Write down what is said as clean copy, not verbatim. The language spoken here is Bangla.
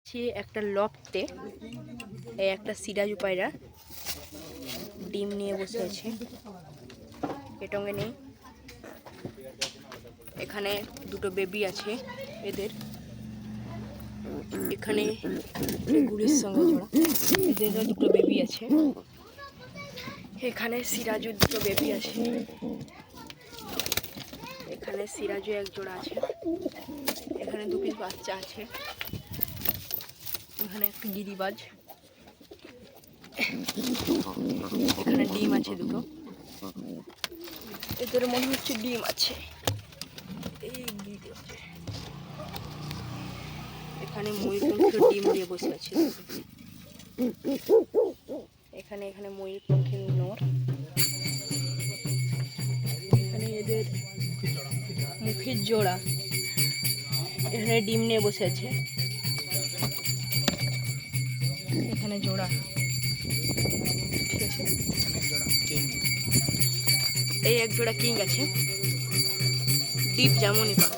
সে একটা লফটে একটা সিরাজু পায়রা ডিম নিয়ে বসে আছে। পেটঙ্গে নেই। এখানে দুটো বেবি আছে এদের। এখানে গুড়ির সঙ্গে জোড়া, এদেরও দুটো বেবি আছে। এখানে সিরাজুর দুটো বেবি আছে। এখানে সিরাজু এক জোড়া আছে। এখানে দু পিস বাচ্চা আছে। এখানে একটা গিরিবাজ। এখানে ডিম আছে দুটো। এদের মনে হচ্ছে ডিম আছে। এখানে ময়ূরপঙ্খী ডিম দিয়ে বসে আছে। এখানে ময়ূরপঙ্খীর নর। এখানে এদের মুখের জোড়া। এখানে ডিম নিয়ে বসে আছে। এখানে জোড়া, ঠিক আছে। এই এক জোড়া কিং আছে, ডিপ যেমনই পাবে।